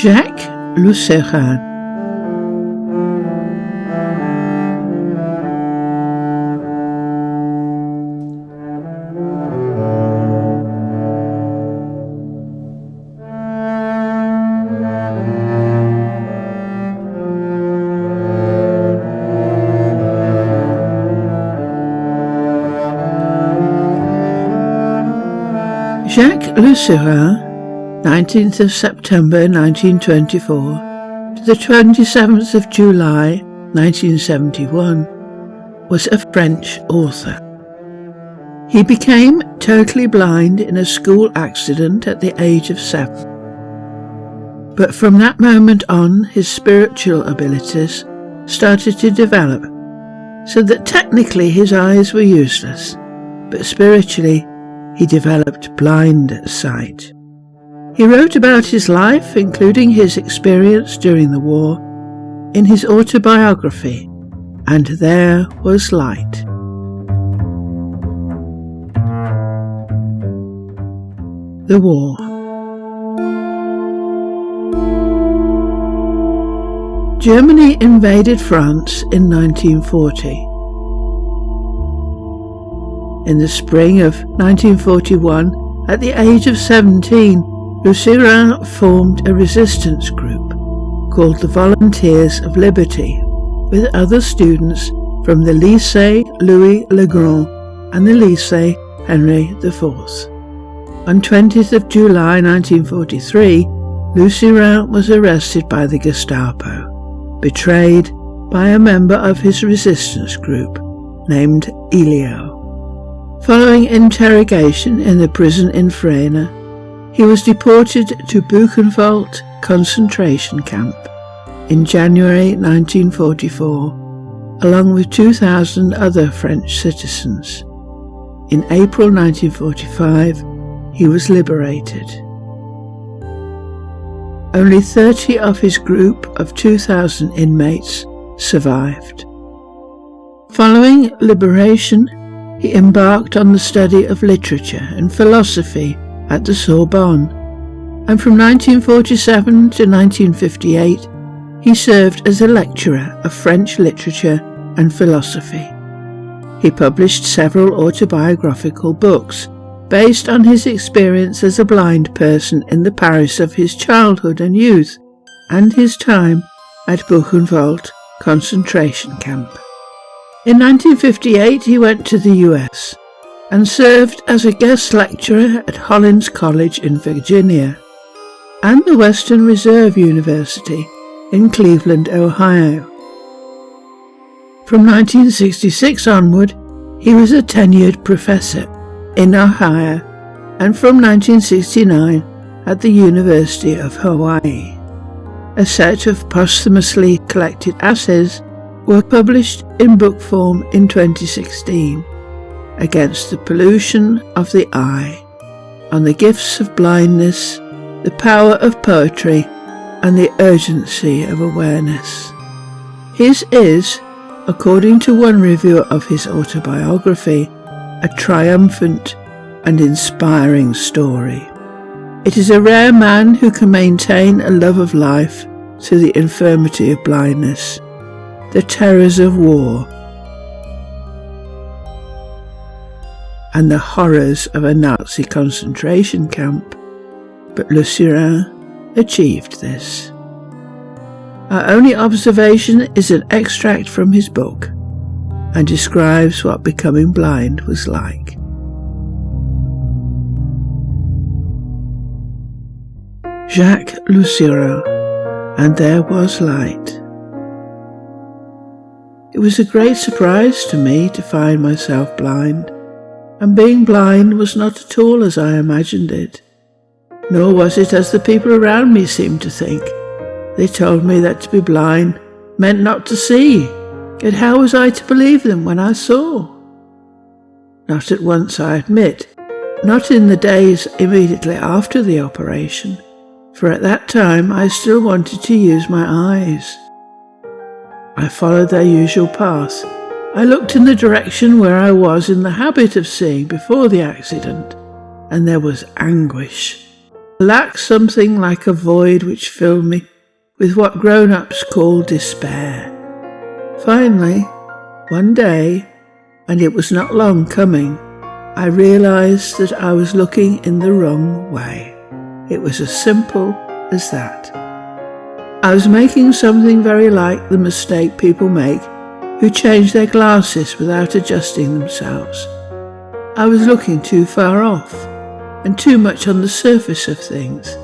Jacques Lusseyran. Jacques Lusseyran, 19th of September 1924 to the 27th of July 1971, was a French author. He became totally blind in a school accident at the age of 7. But from that moment on, his spiritual abilities started to develop, so that technically his eyes were useless, but spiritually he developed blind sight. He wrote about his life, including his experience during the war, in his autobiography, And There Was Light. The War. Germany invaded France in 1940. In the spring of 1941, at the age of 17, Lusseyran formed a resistance group called the Volunteers of Liberty with other students from the Lycée Louis le Grand and the Lycée Henri IV. On 20th of July 1943, Lusseyran was arrested by the Gestapo, betrayed by a member of his resistance group named Elio. Following interrogation in the prison in Fresnes, he was deported to Buchenwald Concentration Camp in January 1944, along with 2,000 other French citizens. In April 1945, he was liberated. Only 30 of his group of 2,000 inmates survived. Following liberation, he embarked on the study of literature and philosophy at the Sorbonne, and from 1947 to 1958 he served as a lecturer of French literature and philosophy. He published several autobiographical books based on his experience as a blind person in the Paris of his childhood and youth, and his time at Buchenwald Concentration Camp. In 1958 he went to the US and served as a guest lecturer at Hollins College in Virginia and the Western Reserve University in Cleveland, Ohio. From 1966 onward, he was a tenured professor in Ohio, and from 1969 at the University of Hawaii. A set of posthumously collected essays were published in book form in 2016. Against the pollution of the eye, on the gifts of blindness, the power of poetry, and the urgency of awareness. His is, according to one reviewer of his autobiography, a triumphant and inspiring story. It is a rare man who can maintain a love of life through the infirmity of blindness, the terrors of war, and the horrors of a Nazi concentration camp, but Lusseyran achieved this. Our only observation is an extract from his book, and describes what becoming blind was like. Jacques Lusseyran, And There Was Light. It was a great surprise to me to find myself blind, and being blind was not at all as I imagined it, nor was it as the people around me seemed to think. They told me that to be blind meant not to see, yet how was I to believe them when I saw? Not at once, I admit, not in the days immediately after the operation, for at that time I still wanted to use my eyes. I followed their usual path. I looked in the direction where I was in the habit of seeing before the accident, and there was anguish. I lacked something like a void which filled me with what grown-ups call despair. Finally, one day, and it was not long coming, I realized that I was looking in the wrong way. It was as simple as that. I was making something very like the mistake people make who change their glasses without adjusting themselves. I was looking too far off and too much on the surface of things.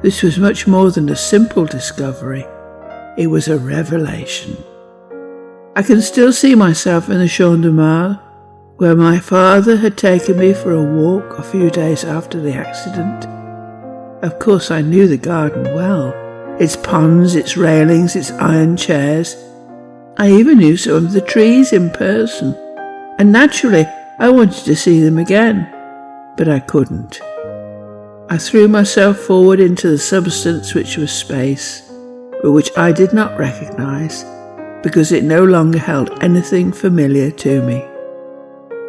This was much more than a simple discovery. It was a revelation. I can still see myself in the Champ de Mars, where my father had taken me for a walk a few days after the accident. Of course, I knew the garden well, its ponds, its railings, its iron chairs. I even knew some of the trees in person, and naturally I wanted to see them again, but I couldn't. I threw myself forward into the substance which was space, but which I did not recognize, because it no longer held anything familiar to me.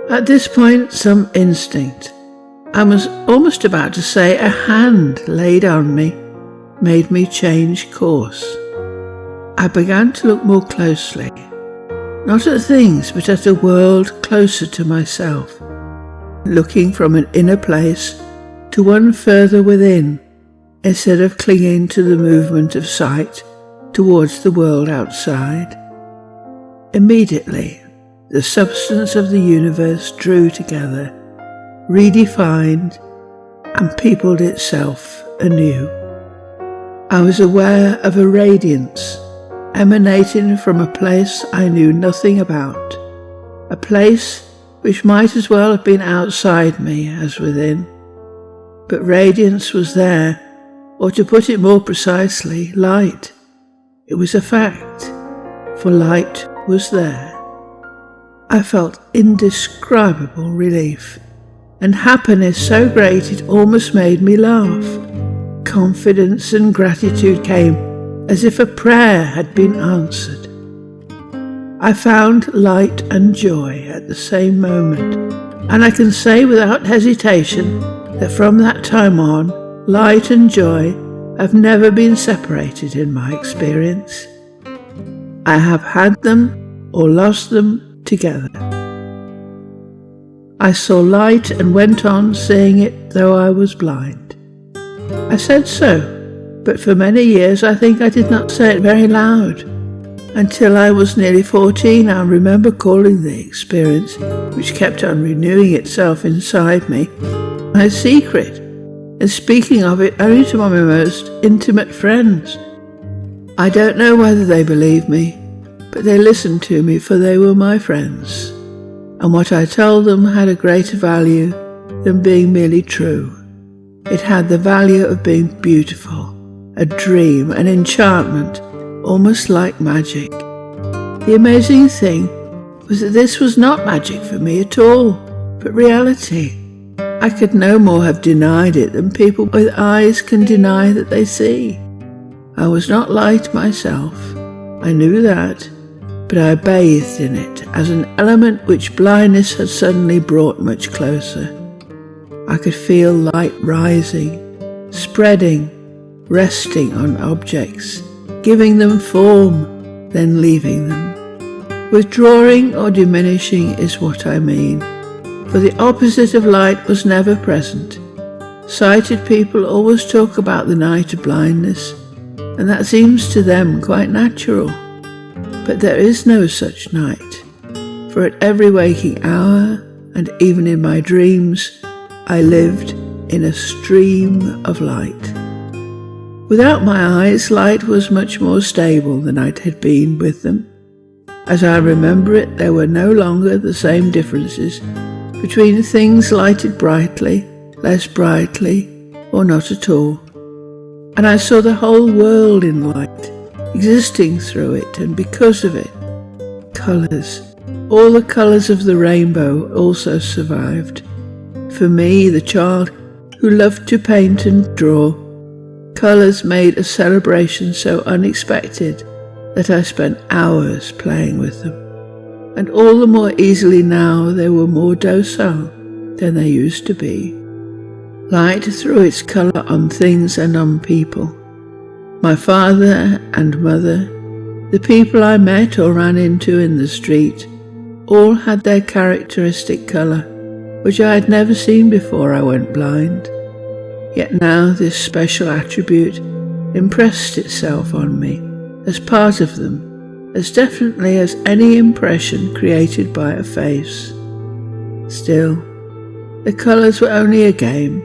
At this point, some instinct, I was almost about to say a hand laid on me, made me change course. I began to look more closely, not at things, but at a world closer to myself, looking from an inner place to one further within, instead of clinging to the movement of sight towards the world outside. Immediately, the substance of the universe drew together, redefined, and peopled itself anew. I was aware of a radiance emanating from a place I knew nothing about, a place which might as well have been outside me as within. But radiance was there, or to put it more precisely, light. It was a fact, for light was there. I felt indescribable relief, and happiness so great it almost made me laugh. Confidence and gratitude came as if a prayer had been answered. I found light and joy at the same moment, and I can say without hesitation that from that time on, light and joy have never been separated in my experience. I have had them or lost them together. I saw light and went on seeing it though I was blind. I said so, but for many years I think I did not say it very loud. Until I was nearly 14, I remember calling the experience, which kept on renewing itself inside me, my secret, and speaking of it only to my most intimate friends. I don't know whether they believed me, but they listened to me, for they were my friends, and what I told them had a greater value than being merely true. It had the value of being beautiful, a dream, an enchantment, almost like magic. The amazing thing was that this was not magic for me at all, but reality. I could no more have denied it than people with eyes can deny that they see. I was not light myself, I knew that, but I bathed in it as an element which blindness had suddenly brought much closer. I could feel light rising, spreading, resting on objects, giving them form, then leaving them. Withdrawing or diminishing is what I mean, for the opposite of light was never present. Sighted people always talk about the night of blindness, and that seems to them quite natural. But there is no such night, for at every waking hour, and even in my dreams, I lived in a stream of light. Without my eyes, light was much more stable than it had been with them. As I remember it, there were no longer the same differences between things lighted brightly, less brightly, or not at all. And I saw the whole world in light, existing through it and because of it. Colours, all the colours of the rainbow also survived. For me, the child who loved to paint and draw, colours made a celebration so unexpected that I spent hours playing with them, and all the more easily now they were more docile than they used to be. Light threw its colour on things and on people. My father and mother, the people I met or ran into in the street, all had their characteristic colour, which I had never seen before I went blind. Yet now this special attribute impressed itself on me as part of them, as definitely as any impression created by a face. Still, the colours were only a game,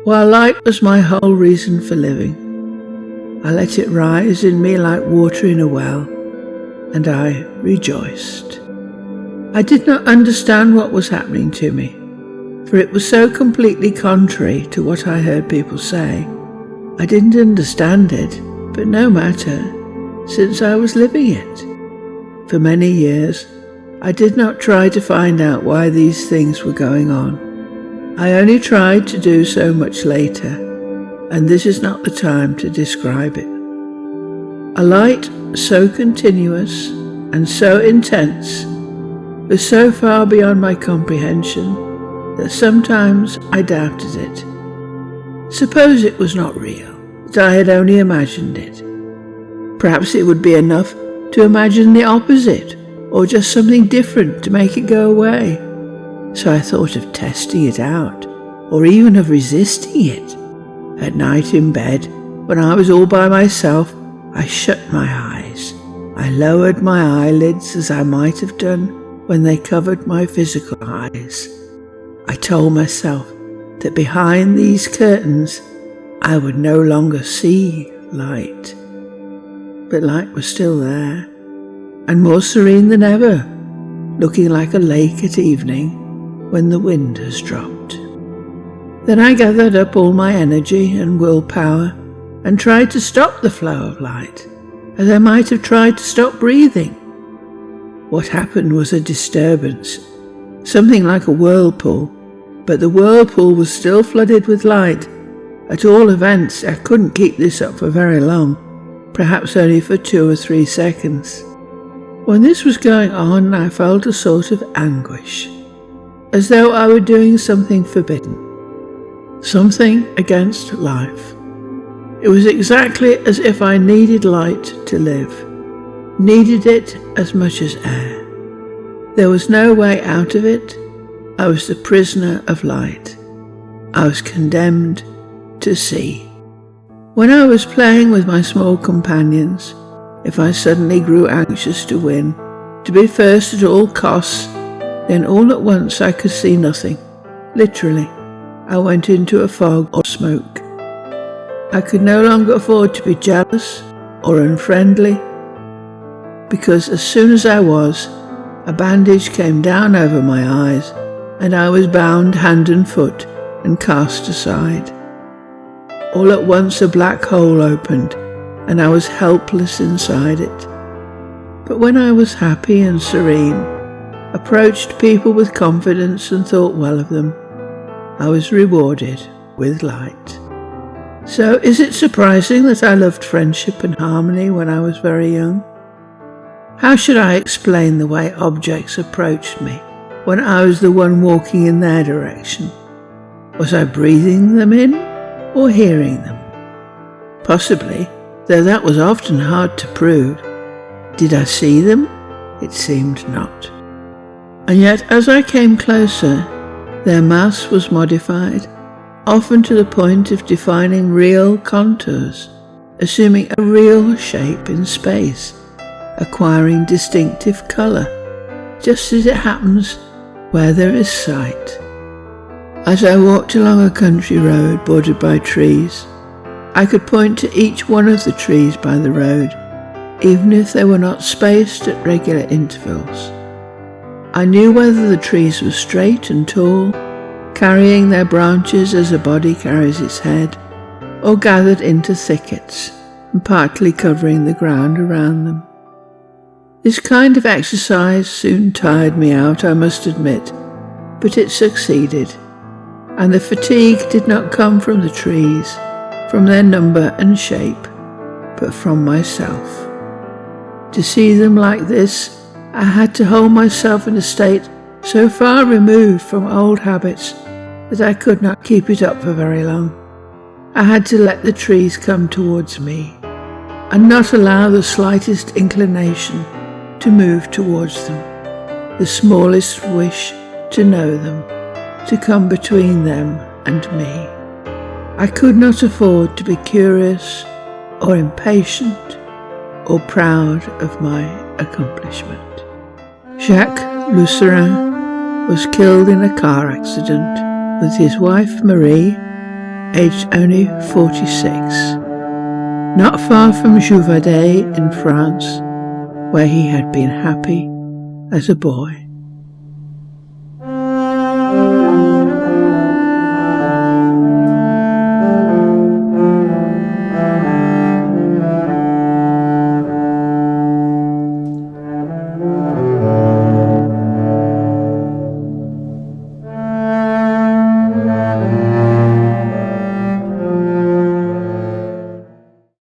while light was my whole reason for living. I let it rise in me like water in a well, and I rejoiced. I did not understand what was happening to me, for it was so completely contrary to what I heard people say. I didn't understand it, but no matter, since I was living it. For many years, I did not try to find out why these things were going on. I only tried to do so much later, and this is not the time to describe it. A light so continuous and so intense was so far beyond my comprehension that sometimes I doubted it. Suppose it was not real, that I had only imagined it. Perhaps it would be enough to imagine the opposite, or just something different to make it go away. So I thought of testing it out, or even of resisting it. At night in bed, when I was all by myself, I shut my eyes. I lowered my eyelids as I might have done when they covered my physical eyes. I told myself that behind these curtains I would no longer see light. But light was still there, and more serene than ever, looking like a lake at evening when the wind has dropped. Then I gathered up all my energy and willpower and tried to stop the flow of light, as I might have tried to stop breathing. What happened was a disturbance, something like a whirlpool, but the whirlpool was still flooded with light. At all events, I couldn't keep this up for very long, perhaps only for 2 or 3 seconds. When this was going on, I felt a sort of anguish, as though I were doing something forbidden, something against life. It was exactly as if I needed light to live, needed it as much as air. There was no way out of it. I was the prisoner of light. I was condemned to see. When I was playing with my small companions, if I suddenly grew anxious to win, to be first at all costs, then all at once I could see nothing. Literally, I went into a fog or smoke. I could no longer afford to be jealous or unfriendly, because as soon as I was, a bandage came down over my eyes, and I was bound hand and foot and cast aside. All at once a black hole opened, and I was helpless inside it. But when I was happy and serene, approached people with confidence and thought well of them, I was rewarded with light. So is it surprising that I loved friendship and harmony when I was very young? How should I explain the way objects approached me when I was the one walking in their direction? Was I breathing them in or hearing them? Possibly, though that was often hard to prove. Did I see them? It seemed not. And yet as I came closer, their mass was modified, often to the point of defining real contours, assuming a real shape in space, acquiring distinctive colour, just as it happens where there is sight. As I walked along a country road bordered by trees, I could point to each one of the trees by the road, even if they were not spaced at regular intervals. I knew whether the trees were straight and tall, carrying their branches as a body carries its head, or gathered into thickets and partly covering the ground around them. This kind of exercise soon tired me out, I must admit, but it succeeded, and the fatigue did not come from the trees, from their number and shape, but from myself. To see them like this, I had to hold myself in a state so far removed from old habits but I could not keep it up for very long. I had to let the trees come towards me, and not allow the slightest inclination to move towards them, the smallest wish to know them, to come between them and me. I could not afford to be curious or impatient or proud of my accomplishment. Jacques Lusseyran was killed in a car accident with his wife Marie, aged only 46, not far from Juvadet in France, where he had been happy as a boy.